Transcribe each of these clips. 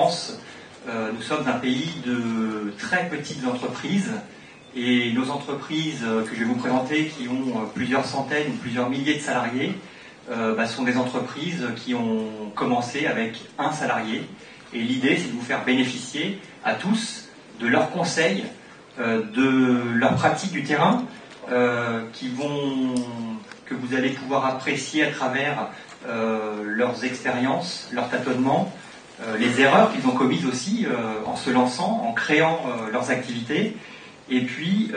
France, nous sommes un pays de très petites entreprises. Et nos entreprises que je vais vous présenter, qui ont plusieurs centaines ou plusieurs milliers de salariés, sont des entreprises qui ont commencé avec un salarié. Et l'idée, c'est de vous faire bénéficier à tous de leurs conseils, de leurs pratiques du terrain, que vous allez pouvoir apprécier à travers leurs expériences, leurs tâtonnements, les erreurs qu'ils ont commises aussi en se lançant, en créant leurs activités. Et puis,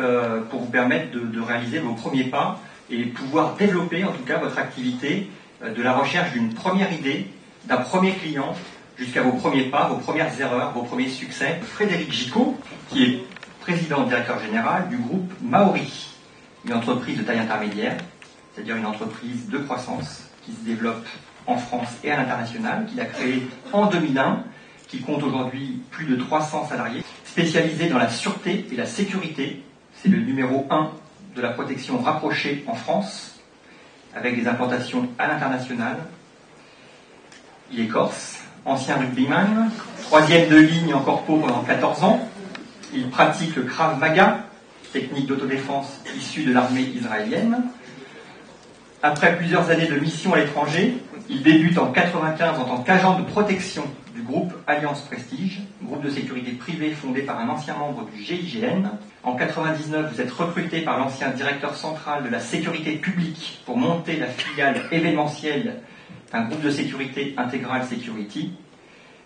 pour vous permettre de réaliser vos premiers pas et pouvoir développer en tout cas votre activité de la recherche d'une première idée, d'un premier client, jusqu'à vos premiers pas, vos premières erreurs, vos premiers succès. Frédéric Gicot, qui est président et directeur général du groupe Maori, une entreprise de taille intermédiaire, c'est-à-dire une entreprise de croissance qui se développe en France et à l'international, qu'il a créée en 2001, qui compte aujourd'hui plus de 300 salariés, spécialisé dans la sûreté et la sécurité. C'est le numéro 1 de la protection rapprochée en France, avec des implantations à l'international. Il est corse, ancien rugbyman, 3e de ligne en corpo pendant 14 ans. Il pratique le Krav Maga, technique d'autodéfense issue de l'armée israélienne. Après plusieurs années de mission à l'étranger, il débute en 1995 en tant qu'agent de protection du groupe Alliance Prestige, groupe de sécurité privée fondé par un ancien membre du GIGN. En 1999, vous êtes recruté par l'ancien directeur central de la sécurité publique pour monter la filiale événementielle d'un groupe de sécurité Integral Security.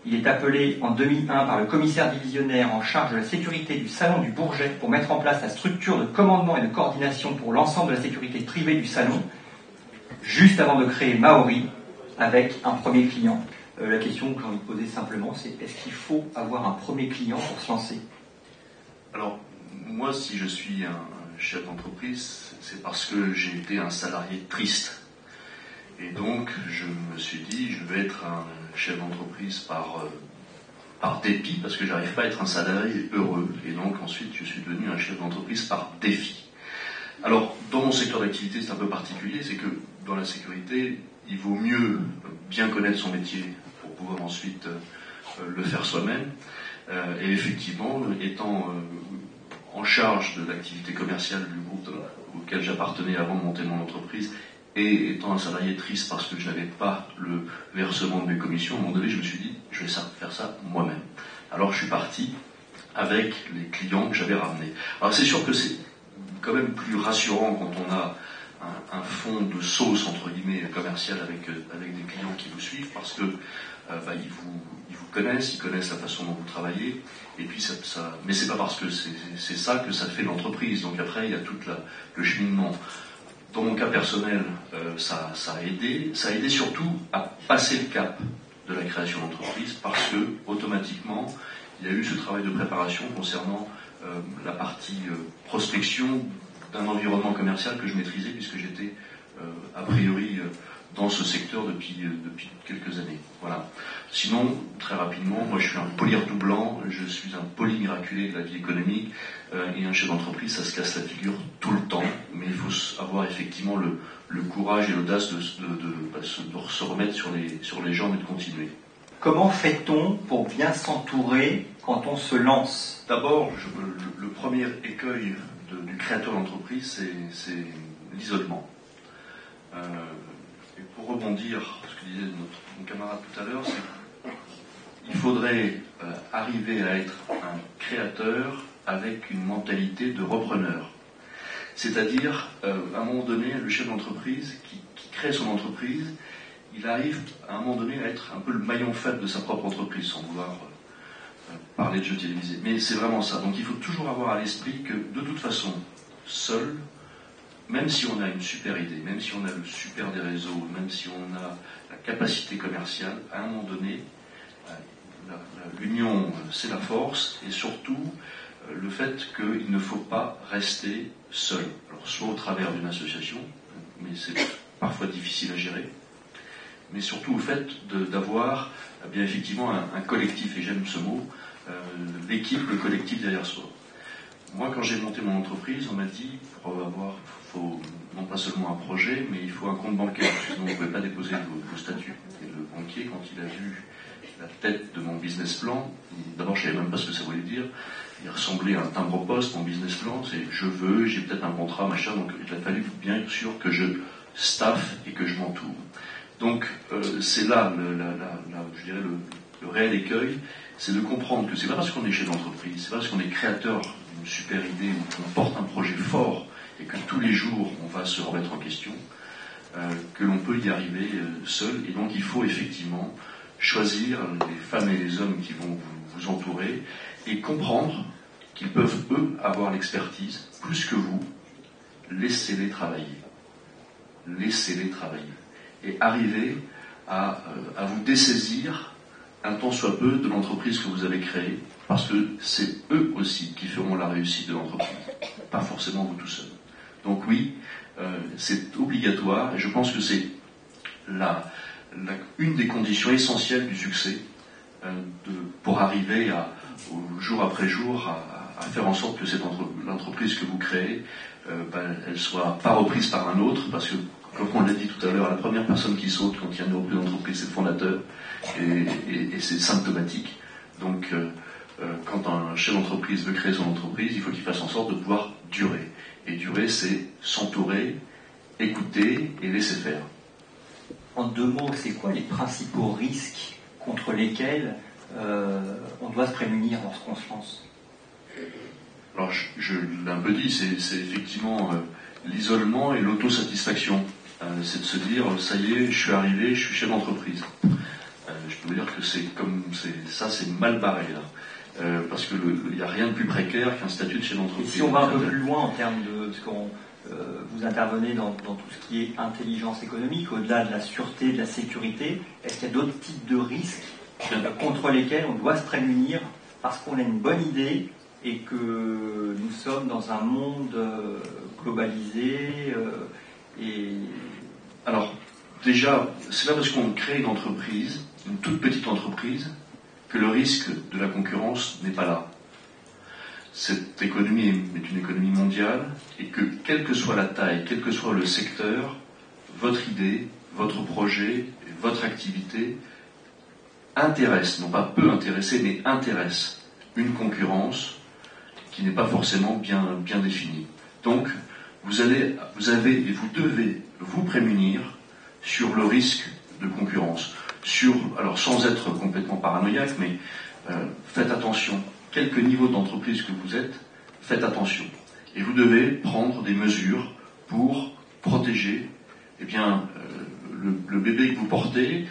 Il est appelé en 2001 par le commissaire divisionnaire en charge de la sécurité du Salon du Bourget pour mettre en place la structure de commandement et de coordination pour l'ensemble de la sécurité privée du Salon, juste avant de créer Maori avec un premier client. La question que j'ai envie de poser simplement, c'est est-ce qu'il faut avoir un premier client pour se lancer? Alors, moi, si je suis un chef d'entreprise, c'est parce que j'ai été un salarié triste. Et donc, je me suis dit, je vais être un chef d'entreprise par dépit, parce que j'arrive pas à être un salarié heureux. Et donc, ensuite, je suis devenu un chef d'entreprise par défi. Alors, dans mon secteur d'activité, c'est un peu particulier, c'est que dans la sécurité, il vaut mieux bien connaître son métier pour pouvoir ensuite le faire soi-même. Et effectivement, étant en charge de l'activité commerciale du groupe auquel j'appartenais avant de monter mon entreprise, et étant un salarié triste parce que je n'avais pas le versement de mes commissions, à un moment donné, je me suis dit, je vais faire ça moi-même. Alors je suis parti avec les clients que j'avais ramenés. Alors c'est sûr que c'est quand même plus rassurant quand on a un fond de sauce, entre guillemets, commercial avec des clients qui vous suivent, parce que ils vous connaissent, ils connaissent la façon dont vous travaillez, et puis mais c'est pas parce que c'est ça que ça fait l'entreprise. Donc après, il y a tout le cheminement. Dans mon cas personnel, ça a aidé. Ça a aidé surtout à passer le cap de la création d'entreprise, parce que automatiquement, il y a eu ce travail de préparation concernant la partie prospection d'un environnement commercial que je maîtrisais, puisque j'étais a priori dans ce secteur depuis quelques années. Voilà. Sinon, très rapidement, moi je suis un polyredoublant, je suis un polymiraculé de la vie économique, et un chef d'entreprise, ça se casse la figure tout le temps, mais il faut avoir effectivement le courage et l'audace de se remettre sur les jambes et de continuer. Comment fait-on pour bien s'entourer quand on se lance? D'abord, le premier écueil du créateur d'entreprise, c'est l'isolement. Et pour rebondir sur ce que disait mon camarade tout à l'heure, c'est qu'il faudrait arriver à être un créateur avec une mentalité de repreneur. C'est-à-dire, à un moment donné, le chef d'entreprise qui crée son entreprise, il arrive à un moment donné à être un peu le maillon faible de sa propre entreprise, sans vouloir parler de jeux télévisés. Mais c'est vraiment ça. Donc il faut toujours avoir à l'esprit que, de toute façon, seul, même si on a une super idée, même si on a le super des réseaux, même si on a la capacité commerciale, à un moment donné, l'union, c'est la force, et surtout le fait qu'il ne faut pas rester seul. Alors, soit au travers d'une association, mais c'est parfois difficile à gérer, mais surtout au fait d'avoir bien effectivement un collectif, et j'aime ce mot, l'équipe, le collectif derrière soi. Moi, quand j'ai monté mon entreprise, on m'a dit, faut non pas seulement un projet, mais il faut un compte bancaire, sinon vous ne pouvez pas déposer vos statuts. Et le banquier, quand il a vu la tête de mon business plan. D'abord, je ne savais même pas ce que ça voulait dire. Il ressemblait à un timbre-poste, mon business plan. C'est je veux, j'ai peut-être un contrat, machin. Donc, il a fallu bien être sûr que je staff et que je m'entoure. Donc, c'est là, je dirais, le réel écueil. C'est de comprendre que c'est pas parce qu'on est chef d'entreprise, c'est pas parce qu'on est créateur d'une super idée ou qu'on porte un projet fort et que tous les jours on va se remettre en question que l'on peut y arriver seul. Et donc il faut effectivement choisir les femmes et les hommes qui vont vous entourer et comprendre qu'ils peuvent eux avoir l'expertise plus que vous. Laissez-les travailler. Laissez-les travailler. Et arriver à vous dessaisir un tant soit peu de l'entreprise que vous avez créée, parce que c'est eux aussi qui feront la réussite de l'entreprise, pas forcément vous tout seul. Donc oui, c'est obligatoire, et je pense que c'est une des conditions essentielles du succès pour arriver jour après jour à faire en sorte que l'entreprise que vous créez, elle soit pas reprise par un autre, parce que comme on l'a dit tout à l'heure, la première personne qui saute quand il y a une reprise d'entreprise, c'est le fondateur, et c'est symptomatique. Donc, quand un chef d'entreprise veut créer son entreprise, il faut qu'il fasse en sorte de pouvoir durer. Et durer, c'est s'entourer, écouter et laisser faire. En 2 mots, c'est quoi les principaux risques contre lesquels on doit se prémunir lorsqu'on se lance? Alors, je l'ai un peu dit, c'est effectivement l'isolement et l'autosatisfaction. C'est de se dire, ça y est, je suis arrivé, je suis chef d'entreprise. Je peux vous dire que c'est mal barré là. Parce qu'il n'y a rien de plus précaire qu'un statut de chef d'entreprise. Et si on va un peu plus loin en termes de ce qu'on vous intervenez dans tout ce qui est intelligence économique, au-delà de la sûreté, de la sécurité, est-ce qu'il y a d'autres types de risques contre lesquels on doit se prémunir parce qu'on a une bonne idée et que nous sommes dans un monde globalisé Alors, déjà, c'est pas parce qu'on crée une entreprise, une toute petite entreprise, que le risque de la concurrence n'est pas là. Cette économie est une économie mondiale et que, quelle que soit la taille, quel que soit le secteur, votre idée, votre projet, votre activité intéresse, non pas peut intéresser, mais intéresse une concurrence qui n'est pas forcément bien définie. Donc, vous avez et vous devez vous prémunir sur le risque de concurrence. Alors sans être complètement paranoïaque, mais faites attention. Quelque niveau d'entreprise que vous êtes, faites attention. Et vous devez prendre des mesures pour protéger le bébé que vous portez,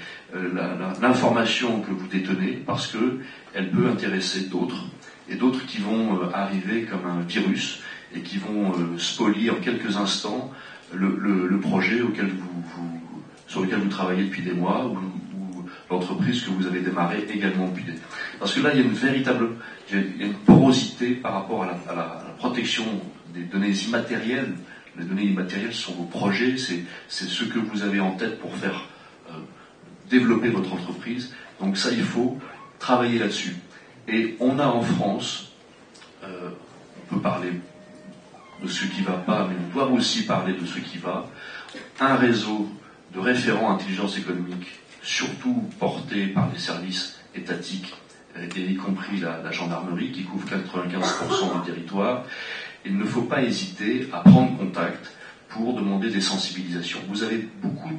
l'information que vous détenez, parce que elle peut intéresser d'autres, et d'autres qui vont arriver comme un virus, et qui vont spolier en quelques instants le projet sur lequel vous travaillez depuis des mois, ou l'entreprise que vous avez démarrée également depuis des mois. Parce que là, il y a une porosité par rapport à la protection des données immatérielles. Les données immatérielles sont vos projets, c'est ce que vous avez en tête pour faire développer votre entreprise. Donc ça, il faut travailler là-dessus. Et on a en France, on peut parler de ce qui ne va pas, mais on doit aussi parler de ce qui va, un réseau de référents intelligence économique, surtout porté par les services étatiques, et y compris la gendarmerie, qui couvre 95% du territoire. Il ne faut pas hésiter à prendre contact pour demander des sensibilisations. Vous avez beaucoup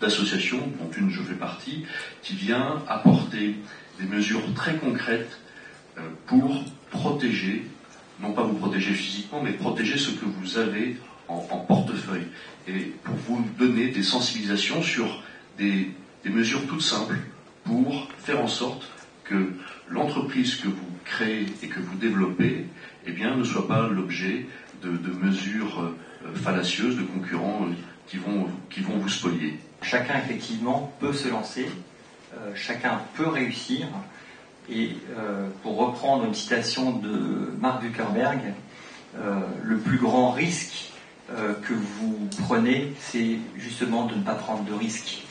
d'associations, dont une je fais partie, qui vient apporter des mesures très concrètes pour protéger, non pas vous protéger physiquement, mais protéger ce que vous avez en portefeuille, et pour vous donner des sensibilisations sur des mesures toutes simples pour faire en sorte que l'entreprise que vous créez et que vous développez ne soit pas l'objet de mesures fallacieuses de concurrents qui vont vous spolier. Chacun, effectivement, peut se lancer, chacun peut réussir, et pour reprendre une citation de Mark Zuckerberg, le plus grand risque que vous prenez, c'est justement de ne pas prendre de risques.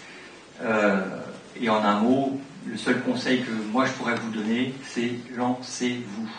Et en un mot, le seul conseil que moi je pourrais vous donner, c'est lancez-vous.